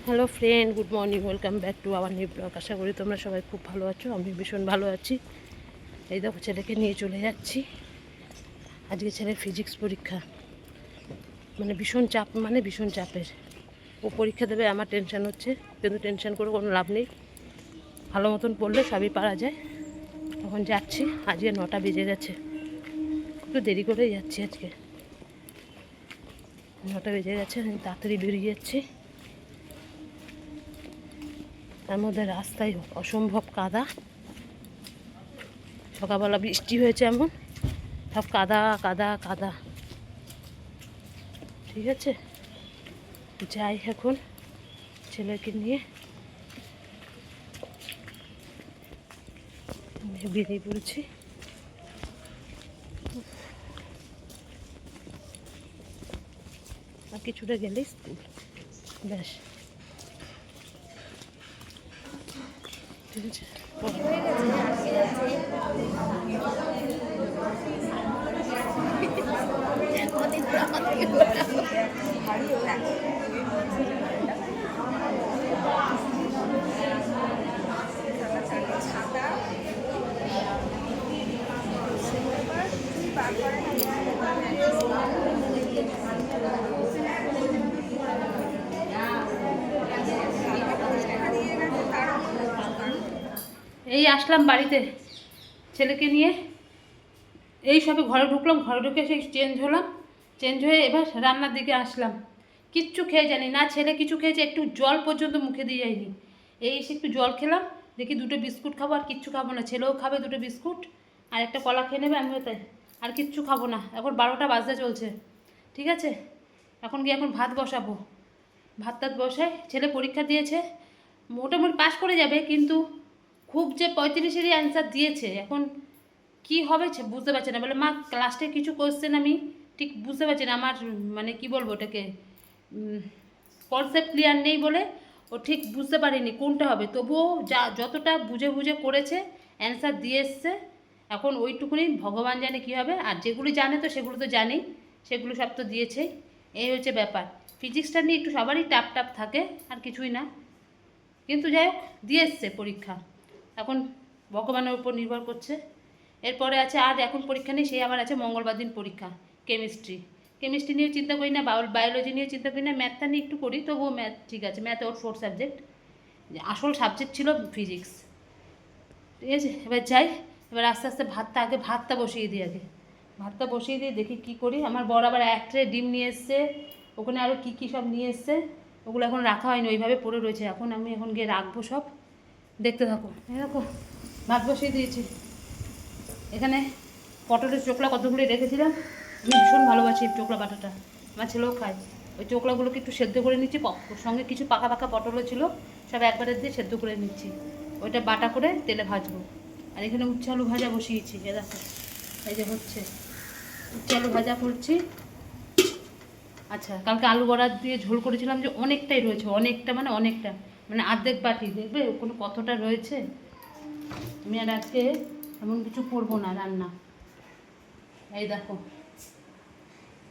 Hello friend, good morning, welcome back to our new blog. আশা করি তোমরা সবাই খুব ভালো আছো। আমি ভীষণ ভালো আছি। এই দেখো ছেলেকে নিয়ে চলে যাচ্ছি। আজকে ছেলের ফিজিক্স পরীক্ষা, ভীষণ চাপের। ও পরীক্ষা দেবে, আমার টেনশান হচ্ছে, কিন্তু টেনশান করে কোনো লাভ নেই। ভালো মতন পড়লে সবই পারা যায়। তখন যাচ্ছি। আজকে 9টা বেজে গেছে, একটু দেরি করেই যাচ্ছি আজকে। 9টা বেজে গেছে, আমি তাড়াতাড়ি বেরিয়ে যাচ্ছি। তার মধ্যে রাস্তায় অসম্ভব কাদা। সকালবেলা বৃষ্টি হয়েছে, এমন সব কাদা কাদা কাদা। ঠিক আছে, যাই এখন ছেলেকে নিয়ে বেরিয়ে পড়েছি। আর কিছুটা গেলেই স্কুল, ব্যাস। ঠিক আছে, এই আসলাম বাড়িতে ছেলেকে নিয়ে। এই সবে ঘরে ঢুকলাম, ঘরে ঢুকে সেই চেঞ্জ হয়ে এবার রান্নার দিকে আসলাম। কিচ্ছু খেয়ে জানি না, ছেলে কিছু খেয়েছে, একটু জল পর্যন্ত মুখে দিয়ে যায়নি। এই এসে একটু জল খেলাম, দেখি 2টো বিস্কুট খাবো, আর কিচ্ছু খাবো না। ছেলেও খাবে 2টো বিস্কুট, আর একটা কলা খেয়ে নেবে, আমিও তাই। আর কিচ্ছু খাবো না। এখন 12টা বাজতে চলছে। ঠিক আছে, এখন ভাত বসাবো। ভাত টাত বসাই। ছেলে পরীক্ষা দিয়েছে, মোটামুটি পাস করে যাবে, কিন্তু খুব যে 35-এরই অ্যান্সার দিয়েছে, এখন কি হবে বুঝতে পারছি না। বলে মা ক্লাসে কিছু কোয়েশ্চেন আমি ঠিক বুঝতে পারছি না, আমার কি বলবো ওটাকে, কনসেপ্ট ক্লিয়ার নেই বলে ও ঠিক বুঝতে পারিনি কোনটা হবে। তবুও যতটা বুঝে বুঝে করেছে, অ্যান্সার দিয়ে এসছে। এখন ওইটুকুনি ভগবান জানে কী হবে। আর যেগুলি জানে তো সেগুলো তো জানি, সেগুলো সব তো দিয়েছেই। এই হচ্ছে ব্যাপার। ফিজিক্সটা নিয়ে একটু সবারই টাপ থাকে, আর কিছুই না। কিন্তু যাই হোক, দিয়ে এসছে পরীক্ষা। এখন ভগবানের উপর নির্ভর করছে। এরপরে আছে, আর এখন পরীক্ষা নেই, সেই আবার আছে মঙ্গলবার দিন পরীক্ষা, কেমিস্ট্রি নিয়ে চিন্তা করি না, বায়োলজি নিয়ে চিন্তা করি না। ম্যাথটা নিয়ে একটু করি, তবুও ম্যাথ ঠিক আছে। ম্যাথ ওর 4 সাবজেক্ট, আসল সাবজেক্ট ছিল ফিজিক্স। ঠিক আছে, এবার যাই। এবার আস্তে আস্তে ভাতটা বসিয়ে দিই। ভাতটা বসিয়ে দিয়ে দেখি কি করি। আমার বর আবার 1 ট্রে ডিম নিয়ে এসছে, ওখানে আরও কী সব নিয়ে এসছে, ওগুলো এখন রাখা হয়নি, ওইভাবে পড়ে রয়েছে। আমি এখন গিয়ে রাখবো সব, দেখতে থাকো। দেখো, ভাত বসিয়ে দিয়েছি। এখানে পটলের চোকলা কতগুলি রেখেছিলাম। আমি ভীষণ ভালোবাসি চোকলা বাটাটা, আমার ছেলেও খায়। ওই চোকলাগুলোকে একটু সেদ্ধ করে নিচ্ছি, সঙ্গে কিছু পাকা পাকা পটলও ছিল, সব একবারে দিয়ে সেদ্ধ করে নিচ্ছি। ওইটা বাটা করে তেলে ভাজবো। আর এখানে উচ্ছে আলু ভাজা বসিয়েছি, এ দেখো, এই যে হচ্ছে উচ্ছে আলু ভাজা করছি। আচ্ছা, কালকে আলু বড়া দিয়ে ঝোল করেছিলাম, যে অনেকটাই রয়েছে, অনেকটা অর্ধেক বাটি, দেখবে কোনো কতটা রয়েছে। আমি আর আজকে এমন কিছু করবো না রান্না। এই দেখো,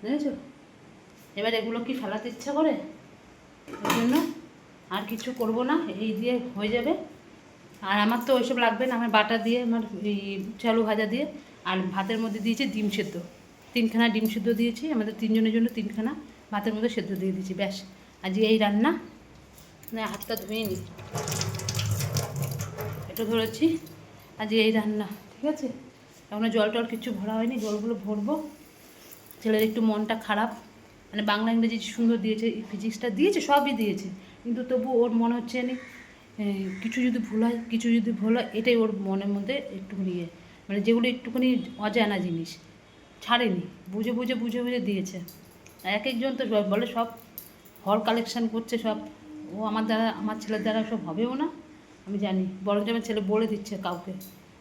বুঝেছো? এবার এগুলো কি ফেলাতে ইচ্ছা করে, ওই জন্য আর কিছু করব না, এই দিয়ে হয়ে যাবে। আর আমার তো ওইসব লাগবে না, আমার বাটা দিয়ে, আমার এই চালু ভাজা দিয়ে। আর ভাতের মধ্যে দিয়েছি ডিম সেদ্ধ, 3খানা ডিম সেদ্ধ দিয়েছি, আমাদের 3জনের জন্য 3খানা ভাতের মধ্যে সেদ্ধ দিয়ে দিয়েছি, ব্যাস। আজকে এই রান্না। না, হাতটা ধুয়ে নিই, একটু ধরেছি। আজকে এই রান্না, ঠিক আছে। এখনও জল টল কিছু ভরা হয়নি, জলগুলো ভরবো। ছেলের একটু মনটা খারাপ, বাংলা ইংরেজি সুন্দর দিয়েছে, ফিজিক্সটা দিয়েছে, সবই দিয়েছে, কিন্তু তবু ওর মনে হচ্ছে কিছু যদি ভুল হয়, এটাই ওর মনের মধ্যে একটুখানি যেগুলো একটুখানি অজানা জিনিস ছাড়েনি, বুঝে বুঝে দিয়েছে। আর এক একজন তো বলে সব হল কালেকশান করছে সব, ও আমার ছেলের দ্বারা সব হবেও না, আমি জানি। বরঞ্চ আমার ছেলে বলে দিচ্ছে কাউকে,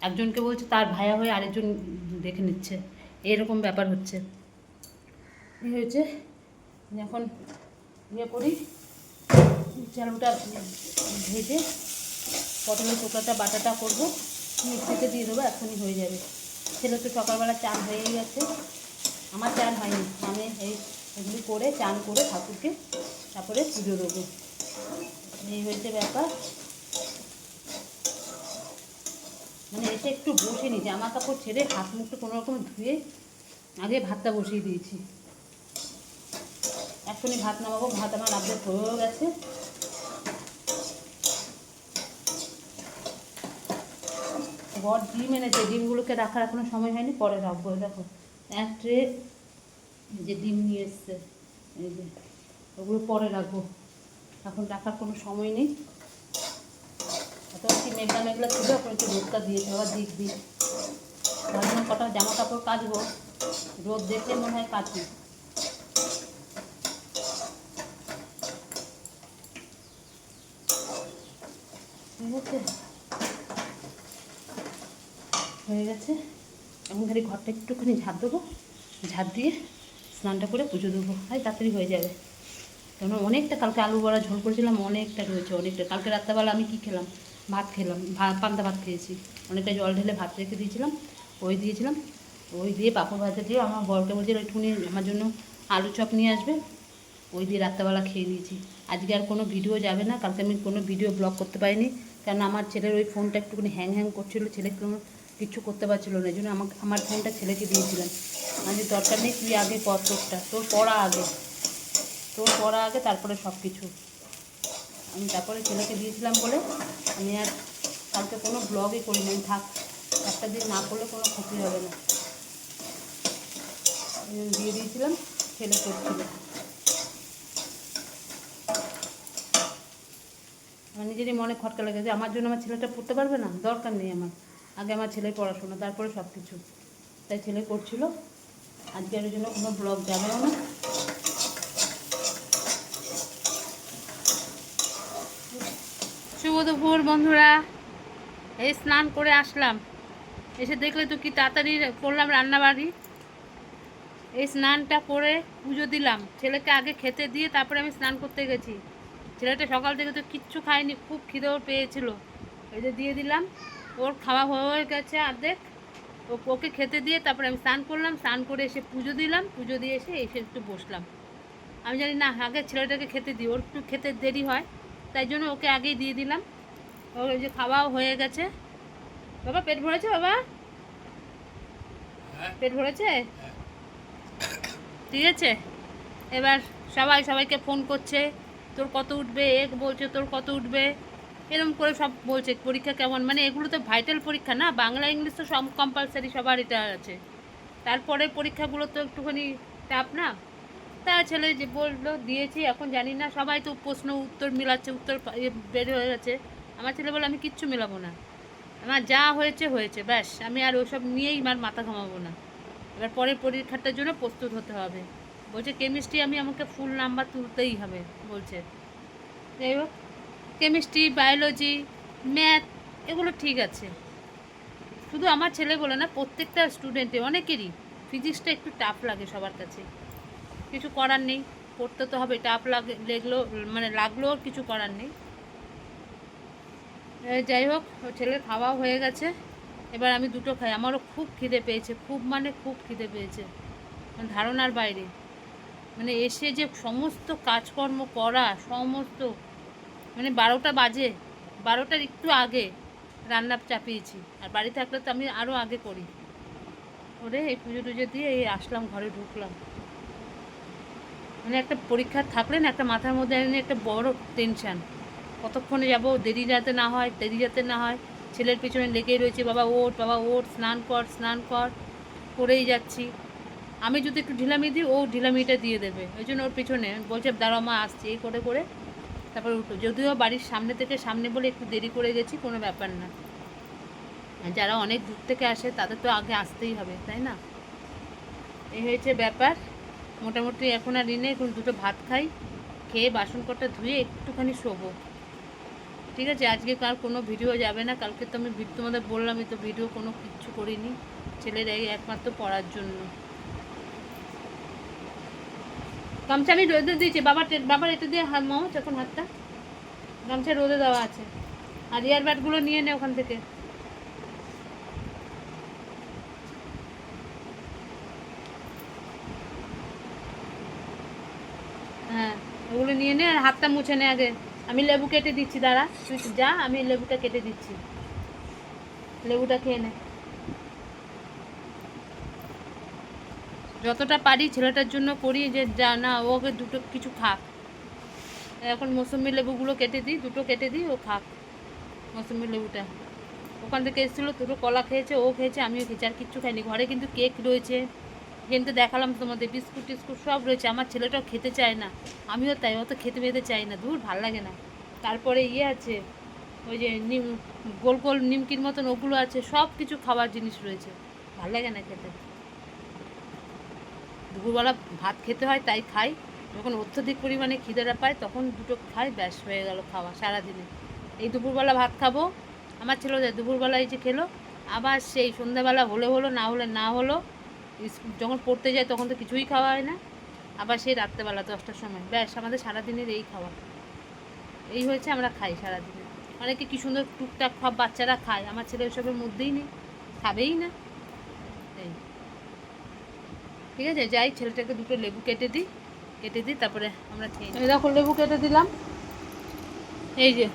একজনকে বলছে, তার ভাইয়া হয়ে আরেকজন দেখে নিচ্ছে, এরকম ব্যাপার হচ্ছে। এই হয়েছে। এখন করি, চালুটা ভেজে পটলের চোখলাটা বাটাটা করবো, মিক্সিতে দিয়ে দেবো, এখনই হয়ে যাবে। ছেলে তো সকালবেলা চান হয়েই গেছে, আমার চান হয়নি। আমি এগুলি করে চান করে ঠাকুরকে তারপরে পুজো দেবো। এই হয়েছে ব্যাপার। মানে এসে একটু বসে নি, জামা কাপড় ছেড়ে হাত মুখটা কোনো রকম ধুয়ে আগে ভাতটা বসিয়ে দিয়েছি। এখনই ভাত নামাবো, ভাত আমার আপডেট হয়েও গেছে। বর ডিম এনেছে, ডিমগুলোকে রাখার এখনো সময় হয়নি, পরে রাখবো। দেখো এক ট্রে যে ডিম নিয়ে এসছে, এই যে ওগুলো পরে রাখবো, এখন রাখার কোনো সময় নেই। এত কি মেঘলা মেঘলা ছিল, এখন একটু রোদটা দিয়েছে, আবার দিক দিক ভাবলাম কটা জামা কাপড় কাচবো, রোদ দেখলে মনে হয় কাচি। ঠিক আছে, হয়ে গেছে। এখন খালি ঘরটা একটুখানি ঝাঁট দেবো, ঝাঁট দিয়ে স্নানটা করে পুজো দেবো, আর তাড়াতাড়ি হয়ে যাবে। কেন অনেকটা কালকে আলু বড়া ঝোল করেছিলাম, অনেকটা রয়েছে, অনেকটা। কালকে রাত্রেবেলা আমি কি খেলাম, ভাত খেলাম, পান্তা ভাত খেয়েছি, অনেকটা জল ঢেলে ভাত রেখে দিয়েছিলাম, ওই দিয়েছিলাম, ওই দিয়ে পাঁপড় ভাজা দিয়ে আমার বরকে বলছিল একটুখানি আমার জন্য আলু চপ নিয়ে আসবে, ওই দিয়ে রাত্রেবেলা খেয়ে নিয়েছি। আজকে আর কোনো ভিডিও যাবে না, কালকে আমি কোনো ভিডিও ব্লগ করতে পারিনি, কারণ আমার ছেলের ওই ফোনটা একটুখানি হ্যাং হ্যাং করছিলো, ছেলে কোনো কিচ্ছু করতে পারছিলো না, এই জন্য আমার ফোনটা ছেলেকে দিয়েছিলাম। আমি দরকার নেই, তুই আগে কর, তোর পড়া আগে, তারপরে সব কিছু। আমি তারপরে ছেলেকে দিয়েছিলাম বলে আমি আর কালকে কোনো ব্লগই করি না। থাক, একটা দিন না করলে কোনো ক্ষতি হবে না, দিয়ে দিয়েছিলাম, ছেলে করছিল। আমার নিজেরই মনে খটকা লেগেছে, আমার জন্য আমার ছেলেটা পড়তে পারবে না, দরকার নেই আমার, আগে আমার ছেলের পড়াশোনা, তারপরে সব কিছু। তাই ছেলে করছিল, আজকে আর ওই জন্য কোনো ব্লগ যাবেও না। শুভ দুপুর বন্ধুরা, এই স্নান করে আসলাম, এসে দেখলে তো কি তাড়াতাড়ি করলাম রান্নাবাড়ি। এই স্নানটা করে পুজো দিলাম, ছেলেকে আগে খেতে দিয়ে তারপরে আমি স্নান করতে গেছি। ছেলেটা সকাল থেকে তো কিচ্ছু খায়নি, খুব খিদেও পেয়েছিল, এই যে দিয়ে দিলাম, ওর খাওয়া হয়ে গেছে অর্ধেক, ওকে খেতে দিয়ে তারপরে আমি স্নান করলাম, স্নান করে এসে পুজো দিলাম, পুজো দিয়ে এসে একটু বসলাম। আমি জানি না, আগে ছেলেটাকে খেতে দিই, ওর একটু খেতে দেরি হয়, তাই জন্য ওকে আগেই দিয়ে দিলাম। ওই যে খাওয়াও হয়ে গেছে। বাবা পেট ভরেছে? বাবা পেট ভরেছে? ঠিক আছে, এবার সবাইকে ফোন করছে, তোর কত উঠবে, এক বলছে তোর কত উঠবে, এরকম করে সব বলছে পরীক্ষা কেমন। মানে এগুলো তো ভাইটাল পরীক্ষা না, বাংলা ইংলিশ তো সব কম্পালসারি, সবার এটা আছে। তারপরে পরীক্ষাগুলো তো একটুখানি টাফ না। তা ছেলে যে বললো দিয়েছি, এখন জানি না, সবাই তো প্রশ্ন উত্তর মিলাচ্ছে, উত্তর বের হয়ে গেছে। আমার ছেলে বলে আমি কিচ্ছু মিলাবো না, আমার যা হয়েছে হয়েছে, ব্যাস, আমি আর ওসব নিয়েই আমার মাথা ঘামাবো না। এবার পরের পরীক্ষাটার জন্য প্রস্তুত হতে হবে। বলছে কেমিস্ট্রি আমাকে ফুল নাম্বার তুলতেই হবে বলছে। যাই হোক, কেমিস্ট্রি, বায়োলজি, ম্যাথ এগুলো ঠিক আছে, শুধু আমার ছেলে বলে না, প্রত্যেকটা স্টুডেন্টে, অনেকেরই ফিজিক্সটা একটু টাফ লাগে সবার কাছে, কিছু করার নেই, পড়তে তো হবে, টাফ লাগলেও কিছু করার নেই। যাই হোক, ছেলের খাওয়াও হয়ে গেছে, এবার আমি দুটো খাই। আমারও খুব খিদে পেয়েছে, খুব খিদে পেয়েছে, ধারণার বাইরে। মানে এসে যে সমস্ত কাজকর্ম করা, সমস্ত, মানে 12টা বাজে, 12টার একটু আগে রান্না চাপিয়েছি, আর বাড়ি থাকলে তো আমি আরও আগে করি। ওরে এই পুজো টুজো দিয়ে এই আসলাম, ঘরে ঢুকলাম। মানে একটা পরীক্ষা থাকলে না, একটা মাথার মধ্যে একটা বড় টেনশান, কতক্ষণে যাব, দেরি যাতে না হয়। ছেলের পিছনে লেগেই রয়েছে, বাবা ওঠ, স্নান কর, করেই যাচ্ছি। আমি যদি একটু ঢিলামি দিই, ও ঢিলামিটা দিয়ে দেবে, ওই জন্য ওর পিছনে বলছে দাঁড়াও মা আসছি, এই করে তারপরে উঠো। যদিও বাড়ির সামনে বলে একটু দেরি করে গেছি, কোনো ব্যাপার না, যারা অনেক দূর থেকে আসে তাদের তো আগে আসতেই হবে, তাই না? এই হয়েছে ব্যাপার। মোটামুটি এখন আর ঋণে, এখন দুটো ভাত খাই, খেয়ে বাসন কটা ধুয়ে একটুখানি শোবো। ঠিক আছে, আজকে কার কোনো ভিডিও যাবে না, কালকে তো আমি তোমাদের বললামই তো, ভিডিও কোনো কিচ্ছু করিনি, ছেলের এই একমাত্র পড়ার জন্য। গামছা আমি রোদে দিয়েছি, বাবার এটা দিয়ে মামচ এখন হাতটা, গামছা রোদে দেওয়া আছে। আর ইয়ারবাডগুলো নিয়ে নে ওখান থেকে। হ্যাঁ, ওগুলো নিয়ে নে, আর হাতটা মুছে নে আগে, আমি লেবু কেটে দিচ্ছি, দাঁড়া তুই যা, আমি লেবুটা কেটে দিচ্ছি, লেবুটা খেয়ে নে। যতটা পারি ছেলেটার জন্য করি, যে যা না ওকে দুটো কিছু খাক। এখন মৌসুমি লেবুগুলো কেটে দিই, দুটো কেটে দিই, ও খাক মৌসুমি লেবুটা। ওখান থেকে এসেছিলো, দুটো কলা খেয়েছে, ও খেয়েছে, আমিও খেয়েছি, আর কিচ্ছু খাইনি। ঘরে কিন্তু কেক রয়েছে, কিন্তু দেখালাম তোমাদের, বিস্কুট টিস্কুট সব রয়েছে। আমার ছেলেটাও খেতে চায় না, আমিও তাই, অত খেতে পেতে চাই না, দূর ভাল লাগে না। তারপরে ইয়ে আছে, ওই যে নিম, গোল গোল নিমকির মতন ওগুলো আছে, সব কিছু খাবার জিনিস রয়েছে, ভাল লাগে না খেতে। দুপুরবেলা ভাত খেতে হয় তাই খাই, যখন অত্যধিক পরিমাণে খিদেটা পায় তখন দুটো খাই, ব্যাস হয়ে গেল খাওয়া সারাদিনে। এই দুপুরবেলা ভাত খাবো, আমার ছেলে যায় দুপুরবেলা এই যে খেলো, আবার সেই সন্ধ্যাবেলা হলে হলো, না হলে না হলো। যখন পড়তে যায় তখন তো কিছুই খাওয়া হয় না, আবার সেই রাত্রেবেলা 10টার সময়, ব্যাস আমাদের সারাদিনের এই খাওয়া। এই হয়েছে, আমরা খাই সারাদিনে। অনেকে কী সুন্দর টুকটাক সব বাচ্চারা খায়, আমার ছেলে ওইসবের মধ্যেই নেই, খাবেই না। এই ঠিক আছে, যাই ছেলেটাকে দুটো লেবু কেটে দিই, তারপরে আমরা খেয়ে নিই। দেখো লেবু কেটে দিলাম, এই যে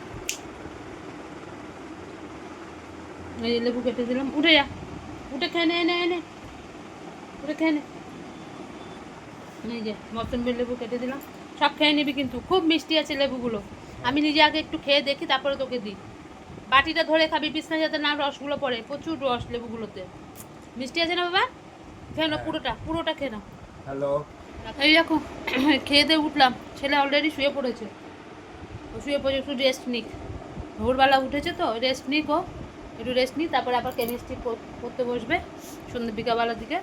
লেবু কেটে দিলাম, উঠে যা, উঠে খেয়ে নে, এনে উঠে খেয়ে নে। এই যে মৌসুমি লেবু কেটে দিলাম, সব খেয়ে নিবি কিন্তু, খুব মিষ্টি আছে লেবুগুলো। আমি নিজে আগে একটু খেয়ে দেখি, তারপরে তোকে দিই। বাটিটা ধরে খাবি, বিছনা যাতে না রসগুলো পড়ে, প্রচুর রস লেবুগুলোতে, মিষ্টি আছে না বাবা? খেয়ে নাও, পুরোটা খেয়ে নাও। হ্যালো, এই দেখো খেয়ে দিয়ে উঠলাম, ছেলে অলরেডি শুয়ে পড়েছে, ও শুয়ে পড়ে একটু রেস্ট নিক, ভোরবেলা উঠেছে তো, রেস্ট নিক, ও একটু রেস্ট নিই, তারপরে আবার কেমিস্ট্রি করতে বসবে সন্ধ্যে বিকালবেলার দিকে।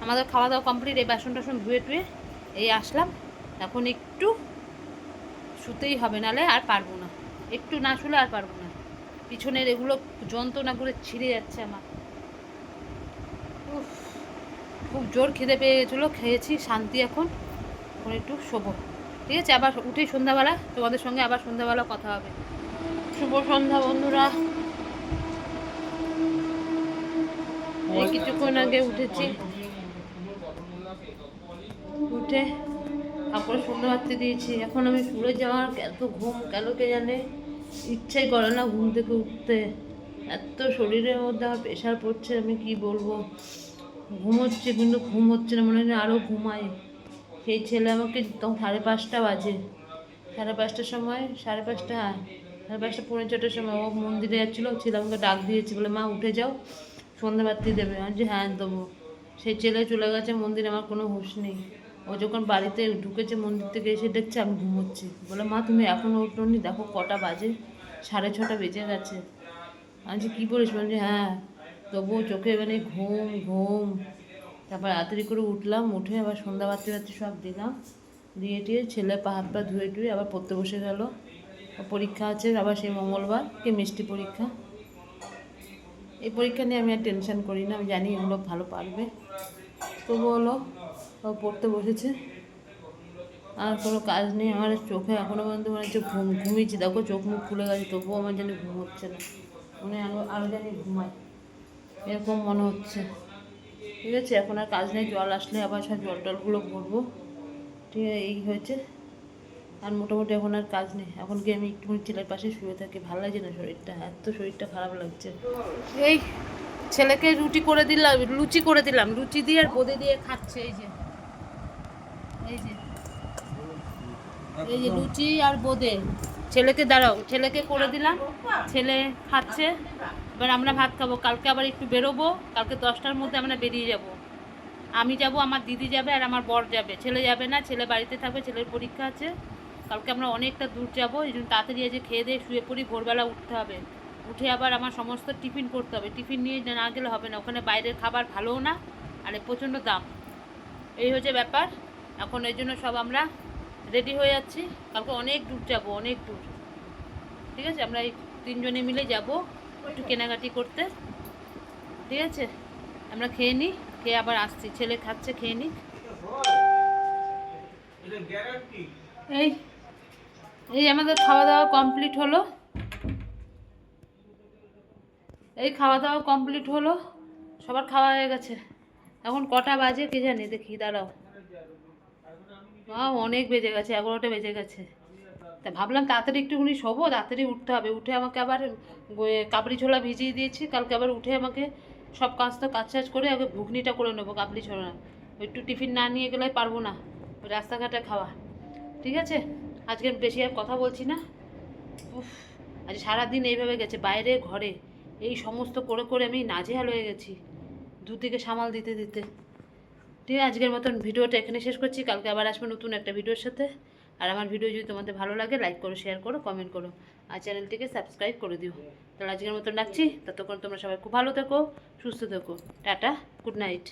আমাদের খাওয়া দাওয়া কমপ্লিট, এই বাসন টাসন ধুয়ে টুয়ে এই আসলাম, এখন একটু শুতেই হবে, নালে আর পারবো না, একটু না শুলে আর পারবো না। পিছনের এগুলো যন্ত্রণা করে ছিঁড়ে যাচ্ছে আমার, খুব জোর খিদে পেয়ে গেছিলো, খেয়েছি শান্তি, এখন একটু শোবো। ঠিক আছে, আবার উঠেই সন্ধ্যাবেলা তোমাদের সঙ্গে আবার সন্ধ্যাবেলা কথা হবে। শুভ সন্ধ্যা বন্ধুরা, এই কিছুক্ষণ আগে উঠেছি, উঠে তারপরে সন্ধ্যাবাতি দিয়েছি। এখন আমি শুয়ে যাওয়ার এত ঘুম কেন কে জানে, ইচ্ছাই করে না ঘুম থেকে উঠতে, এত শরীরের মধ্যে আমার প্রেশার পড়ছে, আমি কি বলবো। ঘুমোচ্ছে কিন্তু ঘুম হচ্ছে না, মনে হয় আরও ঘুমাই। সেই ছেলে আমাকে তখন 5:30 বাজে, 5:30টার সময়, 5:30, 5:30 পৌনে 4টার সময় ও মন্দিরে যাচ্ছিলো, ছেলে আমাকে ডাক দিয়েছে, বলে মা উঠে যাও, সন্ধ্যাবাতি দেবে। আমি যে হ্যাঁ দেবো। সেই ছেলে চলে গেছে মন্দিরে, আমার কোনো হুঁশ নেই। ও যখন বাড়িতে ঢুকেছে মন্দির থেকে এসে দেখছে আমি ঘুমোচ্ছি, বলে মা তুমি এখনও উঠোনি, দেখো কটা বাজে, 6:30 বেজে গেছে। আমি যে কী বলিস, বলছি হ্যাঁ, তবুও চোখে মানে ঘুম ঘুম। তারপর রাত্রি করে উঠলাম, উঠে আবার সন্ধ্যাবাতি সব দিলাম, দিয়ে টিয়ে ছেলে হাত পা ধুয়ে টুয়ে আবার পড়তে বসে গেল। পরীক্ষা আছে আবার সেই মঙ্গলবার, কেমিস্ট্রি পরীক্ষা। এই পরীক্ষা নিয়ে আমি আর টেনশন করি না, আমি জানি এগুলো ভালো পারবে। তবু হলো ও পড়তে বসেছে, আর কোনো কাজ নেই আমার চোখে, এখনও পর্যন্ত মনে হচ্ছে ঘুমিয়েছি, দেখো চোখ মুখ খুলে গেছে, তবুও আমার জানি ঘুম হচ্ছে না, মনে আরও জানি ঘুমাই, এরকম মনে হচ্ছে। ঠিক আছে, এখন আর কাজ নেই, জল আসলে আবার সব জল টলগুলো ভরবো। ঠিক আছে, এই হয়েছে, আর মোটামুটি এখন আর কাজ নেই। এখন গিয়ে আমি একটু ছেলের পাশে শুয়ে থাকি, ভালো লাগছে না শরীরটা, এত শরীরটা খারাপ লাগছে। এই ছেলেকে লুচি করে দিলাম, লুচি দিয়ে আর বোঁদে দিয়ে খাচ্ছে। এই যে লুচি আর বোঁদে, ছেলেকে দাঁড়াও, ছেলেকে করে দিলাম, ছেলে খাচ্ছে। এবার আমরা ভাত খাবো, কালকে আবার একটু বেরোবো, কালকে 10টার মধ্যে আমরা বেরিয়ে যাব। আমি যাব, আমার দিদি যাবে, আর আমার বর যাবে, ছেলে যাবে না, ছেলে বাড়িতে থাকবে, ছেলের পরীক্ষা আছে। কালকে আমরা অনেকটা দূর যাবো, এই জন্য তাড়াতাড়ি আজকে খেয়ে দিয়ে শুয়ে পড়ি, ভোরবেলা উঠতে হবে, উঠে আবার আমার সমস্ত টিফিন করতে হবে, টিফিন নিয়ে না গেলে হবে না, ওখানে বাইরের খাবার ভালোও না, আর প্রচণ্ড দাম। এই হচ্ছে ব্যাপার, এখন এই জন্য সব আমরা রেডি হয়ে যাচ্ছি, কালকে অনেক দূর যাব, অনেক দূর। ঠিক আছে, আমরা এই 3জনে মিলে যাব একটু কেনাকাটি করতে। ঠিক আছে, আমরা খেয়ে নিই, খেয়ে আবার আসছি, ছেলে খাচ্ছে, খেয়ে নিই। এই এই আমাদের খাওয়া দাওয়া কমপ্লিট হলো, সবার খাওয়া হয়ে গেছে। এখন কটা বাজে কে জানি, দেখি দাঁড়াও, অনেক বেজে গেছে, 11টা বেজে গেছে। তা ভাবলাম তাড়াতাড়ি একটুখানি শোবো, তাড়াতাড়ি উঠতে হবে, উঠে আমাকে আবার কাবলি ছোলা ভিজিয়ে দিয়েছি, কালকে আবার উঠে আমাকে সব কাজ তো কাজ করে আগে ঘুগনিটা করে নেবো কাবলি ছোলা, একটু টিফিন না নিয়ে গেলে পারবো না, ওই রাস্তাঘাটে খাওয়া। ঠিক আছে, আজকে বেশি আর কথা বলছি না। উফ, আজ সারাদিন এইভাবে গেছে, বাইরে ঘরে এই সমস্ত করে করে আমি নাজেহাল হয়ে গেছি, দুদিকে সামাল দিতে দিতে। ঠিক আছে, আজকের মতন ভিডিওটা এখানে শেষ করছি, কালকে আবার আসবো নতুন একটা ভিডিওর সাথে। আর আমার ভিডিও যদি তোমাদের ভালো লাগে লাইক করো, শেয়ার করো, কমেন্ট করো, আর চ্যানেলটিকে সাবস্ক্রাইব করে দিও। তাহলে আজকের মতন রাখছি, ততক্ষণ তোমরা সবাই খুব ভালো থেকো, সুস্থ থেকো, টাটা, গুড নাইট।